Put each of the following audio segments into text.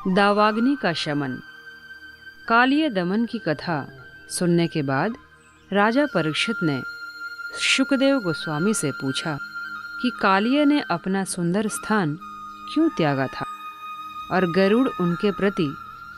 दावाग्नि का शमन। कालिय दमन की कथा सुनने के बाद राजा परीक्षित ने शुकदेव गोस्वामी से पूछा कि कालिय ने अपना सुंदर स्थान क्यों त्यागा था और गरुड़ उनके प्रति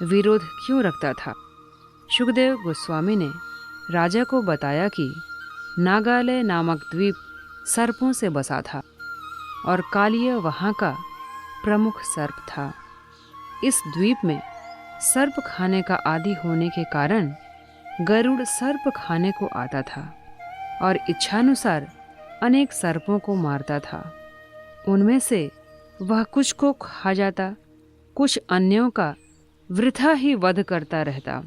विरोध क्यों रखता था। शुकदेव गोस्वामी ने राजा को बताया कि नागालय नामक द्वीप सर्पों से बसा था और कालिय वहाँ का प्रमुख सर्प था। इस द्वीप में सर्प खाने का आदी होने के कारण गरुड़ सर्प खाने को आता था और इच्छानुसार अनेक सर्पों को मारता था। उनमें से वह कुछ को खा जाता, कुछ अन्यों का वृथा ही वध करता रहता।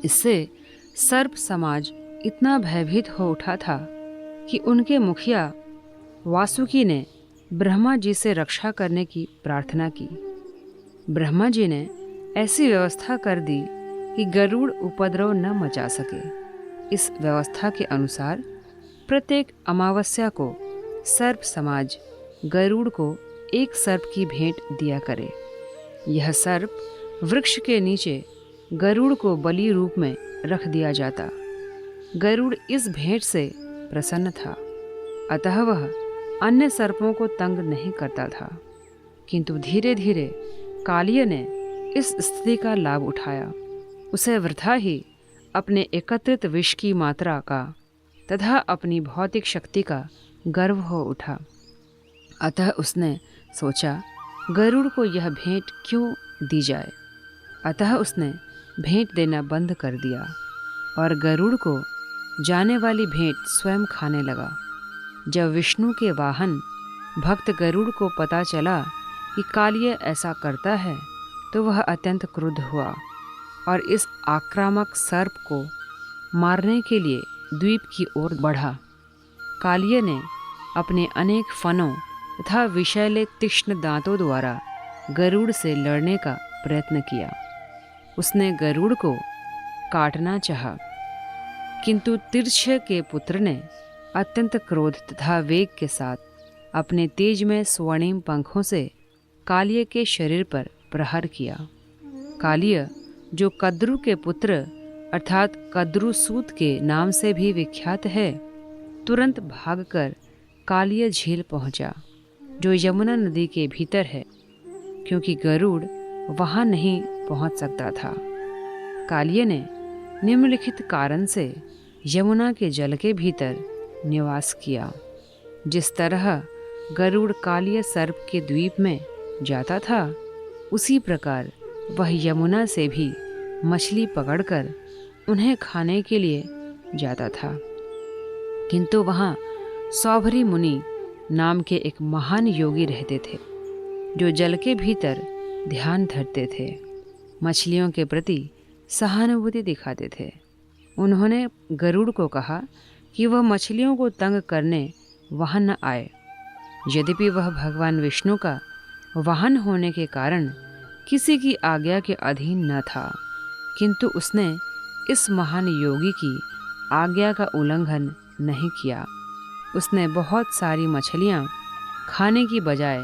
इससे सर्प समाज इतना भयभीत हो उठा था कि उनके मुखिया वासुकी ने ब्रह्मा जी से रक्षा करने की प्रार्थना की। ब्रह्मा जी ने ऐसी व्यवस्था कर दी कि गरुड़ उपद्रव न मचा सके। इस व्यवस्था के अनुसार प्रत्येक अमावस्या को सर्प समाज गरुड़ को एक सर्प की भेंट दिया करे। यह सर्प वृक्ष के नीचे गरुड़ को बलि रूप में रख दिया जाता। गरुड़ इस भेंट से प्रसन्न था, अतः वह अन्य सर्पों को तंग नहीं करता था। किंतु धीरे धीरे कालिय ने इस स्थिति का लाभ उठाया। उसे वृथा ही अपने एकत्रित विष की मात्रा का तथा अपनी भौतिक शक्ति का गर्व हो उठा। अतः उसने सोचा गरुड़ को यह भेंट क्यों दी जाए। अतः उसने भेंट देना बंद कर दिया और गरुड़ को जाने वाली भेंट स्वयं खाने लगा। जब विष्णु के वाहन भक्त गरुड़ को पता चला कि कालिय ऐसा करता है तो वह अत्यंत क्रुद्ध हुआ और इस आक्रामक सर्प को मारने के लिए द्वीप की ओर बढ़ा। कालिय ने अपने अनेक फनों तथा विषैले तीक्ष्ण दांतों द्वारा गरुड़ से लड़ने का प्रयत्न किया। उसने गरुड़ को काटना चाहा, किंतु तिर्क्ष के पुत्र ने अत्यंत क्रोध तथा वेग के साथ अपने तेजमय स्वर्णिम पंखों से कालिय के शरीर पर प्रहार किया। कालिय, जो कद्रु के पुत्र अर्थात कद्रुसूत के नाम से भी विख्यात है, तुरंत भागकर कालिय झील पहुंचा, जो यमुना नदी के भीतर है, क्योंकि गरुड़ वहां नहीं पहुंच सकता था। कालिय ने निम्नलिखित कारण से यमुना के जल के भीतर निवास किया। जिस तरह गरुड़ कालिय सर्प के द्वीप में जाता था, उसी प्रकार वह यमुना से भी मछली पकड़कर उन्हें खाने के लिए जाता था। किंतु वहाँ सौभरी मुनि नाम के एक महान योगी रहते थे, जो जल के भीतर ध्यान धरते थे, मछलियों के प्रति सहानुभूति दिखाते थे। उन्होंने गरुड़ को कहा कि वह मछलियों को तंग करने वहां न आए। यद्यपि वह भगवान विष्णु का वाहन होने के कारण किसी की आज्ञा के अधीन न था, किंतु उसने इस महान योगी की आज्ञा का उल्लंघन नहीं किया। उसने बहुत सारी मछलियाँ खाने की बजाय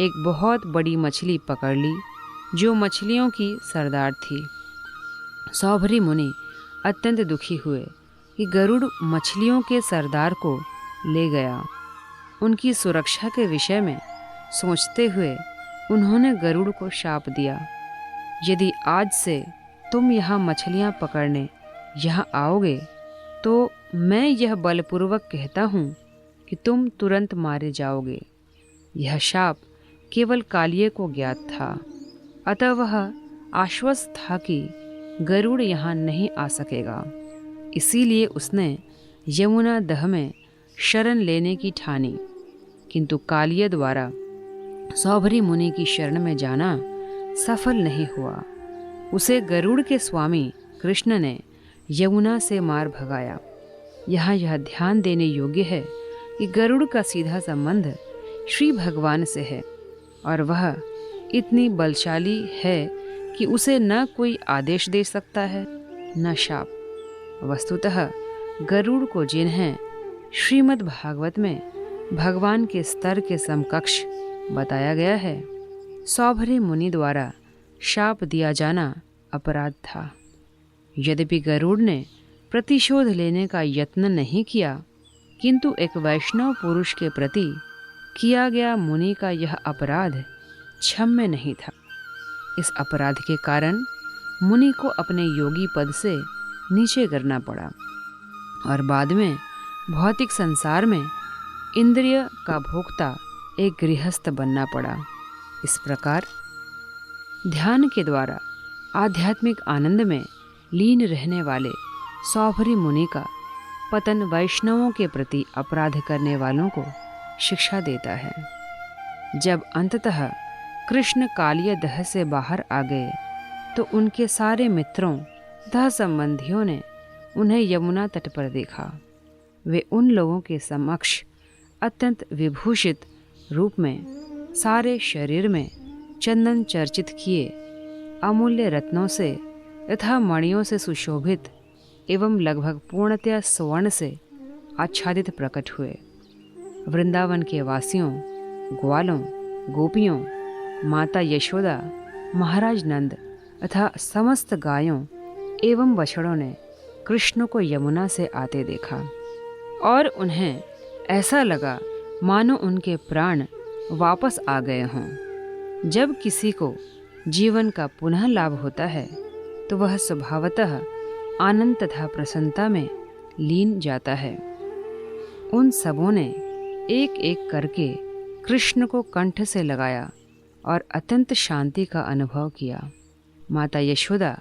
एक बहुत बड़ी मछली पकड़ ली, जो मछलियों की सरदार थी। सौभरी मुनि अत्यंत दुखी हुए कि गरुड़ मछलियों के सरदार को ले गया। उनकी सुरक्षा के विषय में सोचते हुए उन्होंने गरुड़ को शाप दिया, यदि आज से तुम यहाँ मछलियाँ पकड़ने यहाँ आओगे तो मैं यह बलपूर्वक कहता हूँ कि तुम तुरंत मारे जाओगे। यह शाप केवल कालिय को ज्ञात था, अतः वह आश्वस्त था कि गरुड़ यहाँ नहीं आ सकेगा। इसीलिए उसने यमुना दह में शरण लेने की ठानी, किंतु कालिय द्वारा सौभरी मुनि की शरण में जाना सफल नहीं हुआ। उसे गरुड़ के स्वामी कृष्ण ने यमुना से मार भगाया। यहाँ यह ध्यान देने योग्य है कि गरुड़ का सीधा संबंध श्री भगवान से है और वह इतनी बलशाली है कि उसे न कोई आदेश दे सकता है न शाप। वस्तुतः गरुड़ को जिन्हें श्रीमद् भागवत में भगवान के स्तर के समकक्ष बताया गया है, सौभरी मुनि द्वारा शाप दिया जाना अपराध था। यद्यपि गरुड़ ने प्रतिशोध लेने का यत्न नहीं किया, किंतु एक वैष्णव पुरुष के प्रति किया गया मुनि का यह अपराध क्षम्य नहीं था। इस अपराध के कारण मुनि को अपने योगी पद से नीचे गिरना पड़ा और बाद में भौतिक संसार में इंद्रिय का भोक्ता एक गृहस्थ बनना पड़ा। इस प्रकार ध्यान के द्वारा आध्यात्मिक आनंद में लीन रहने वाले सौभरी मुनि का पतन वैष्णवों के प्रति अपराध करने वालों को शिक्षा देता है। जब अंततः कृष्ण कालिय दह से बाहर आ गए तो उनके सारे मित्रों तथा संबंधियों ने उन्हें यमुना तट पर देखा। वे उन लोगों के समक्ष अत्यंत विभूषित रूप में सारे शरीर में चंदन चर्चित किए अमूल्य रत्नों से तथा मणियों से सुशोभित एवं लगभग पूर्णतया स्वर्ण से आच्छादित प्रकट हुए। वृंदावन के वासियों, ग्वालों, गोपियों, माता यशोदा, महाराज नंद तथा समस्त गायों एवं बछड़ों ने कृष्ण को यमुना से आते देखा और उन्हें ऐसा लगा मानो उनके प्राण वापस आ गए हों। जब किसी को जीवन का पुनः लाभ होता है तो वह स्वभावतः आनंद तथा प्रसन्नता में लीन जाता है। उन सबों ने एक एक करके कृष्ण को कंठ से लगाया और अत्यंत शांति का अनुभव किया। माता यशोदा,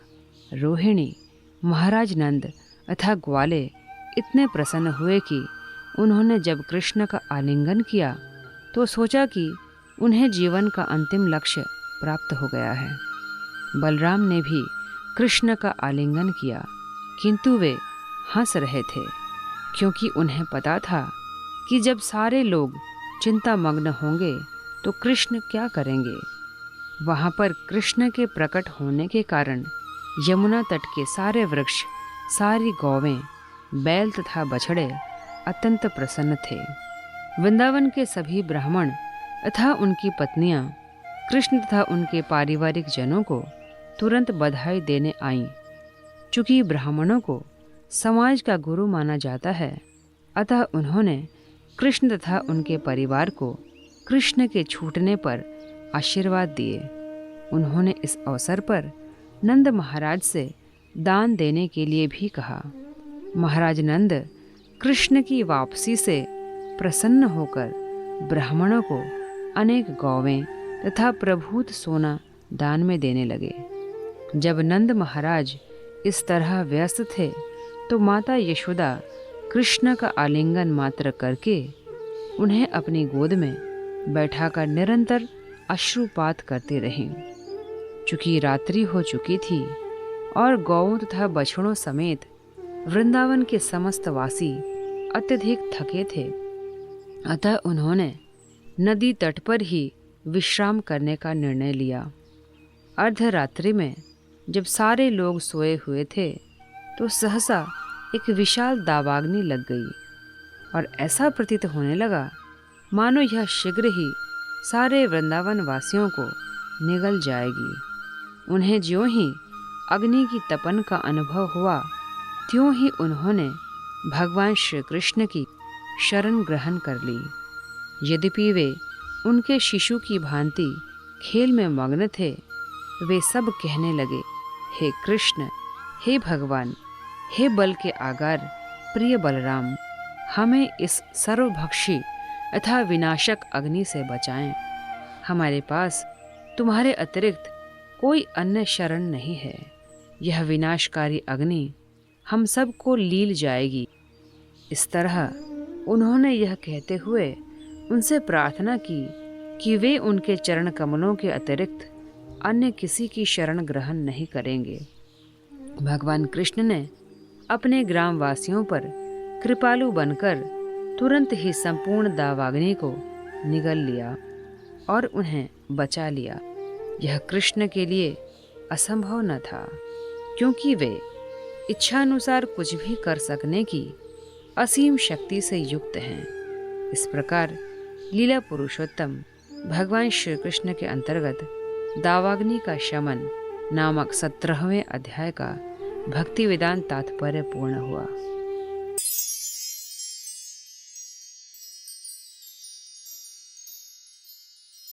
रोहिणी, महाराज नंद तथा ग्वाले इतने प्रसन्न हुए कि उन्होंने जब कृष्ण का आलिंगन किया तो सोचा कि उन्हें जीवन का अंतिम लक्ष्य प्राप्त हो गया है। बलराम ने भी कृष्ण का आलिंगन किया, किंतु वे हंस रहे थे क्योंकि उन्हें पता था कि जब सारे लोग चिंतामग्न होंगे तो कृष्ण क्या करेंगे। वहाँ पर कृष्ण के प्रकट होने के कारण यमुना तट के सारे वृक्ष, सारी गौवें, बैल तथा बछड़े अत्यंत प्रसन्न थे। वृंदावन के सभी ब्राह्मण तथा उनकी पत्नियां कृष्ण तथा उनके पारिवारिक जनों को तुरंत बधाई देने आईं। चूँकि ब्राह्मणों को समाज का गुरु माना जाता है, अतः उन्होंने कृष्ण तथा उनके परिवार को कृष्ण के छूटने पर आशीर्वाद दिए। उन्होंने इस अवसर पर नंद महाराज से दान देने के लिए भी कहा। महाराज नंद कृष्ण की वापसी से प्रसन्न होकर ब्राह्मणों को अनेक गौवें तथा प्रभूत सोना दान में देने लगे। जब नंद महाराज इस तरह व्यस्त थे तो माता यशोदा कृष्ण का आलिंगन मात्र करके उन्हें अपनी गोद में बैठाकर निरंतर अश्रुपात करते रहें। चूँकि रात्रि हो चुकी थी और गौओं तथा बछड़ों समेत वृंदावन के समस्त वासी अत्यधिक थके थे, अतः उन्होंने नदी तट पर ही विश्राम करने का निर्णय लिया। अर्धरात्रि में जब सारे लोग सोए हुए थे तो सहसा एक विशाल दावाग्नि लग गई और ऐसा प्रतीत होने लगा मानो यह शीघ्र ही सारे वृंदावन वासियों को निगल जाएगी। उन्हें ज्यों ही अग्नि की तपन का अनुभव हुआ, त्यों ही उन्होंने भगवान श्री कृष्ण की शरण ग्रहण कर ली। यद्यपि वे उनके शिशु की भांति खेल में मग्न थे, वे सब कहने लगे, हे कृष्ण, हे भगवान, हे बल के आगार प्रिय बलराम, हमें इस सर्वभक्षी तथा विनाशक अग्नि से बचाएं। हमारे पास तुम्हारे अतिरिक्त कोई अन्य शरण नहीं है। यह विनाशकारी अग्नि हम सब को लील जाएगी। इस तरह उन्होंने यह कहते हुए उनसे प्रार्थना की कि वे उनके चरण कमलों के अतिरिक्त अन्य किसी की शरण ग्रहण नहीं करेंगे। भगवान कृष्ण ने अपने ग्रामवासियों पर कृपालु बनकर तुरंत ही संपूर्ण दावाग्नि को निगल लिया और उन्हें बचा लिया। यह कृष्ण के लिए असंभव न था, क्योंकि वे इच्छानुसार कुछ भी कर सकने की असीम शक्ति से युक्त हैं। इस प्रकार लीला पुरुषोत्तम भगवान श्री कृष्ण के अंतर्गत दावाग्नि का शमन नामक 17वें अध्याय का भक्ति वेदांत तात्पर्य पूर्ण हुआ।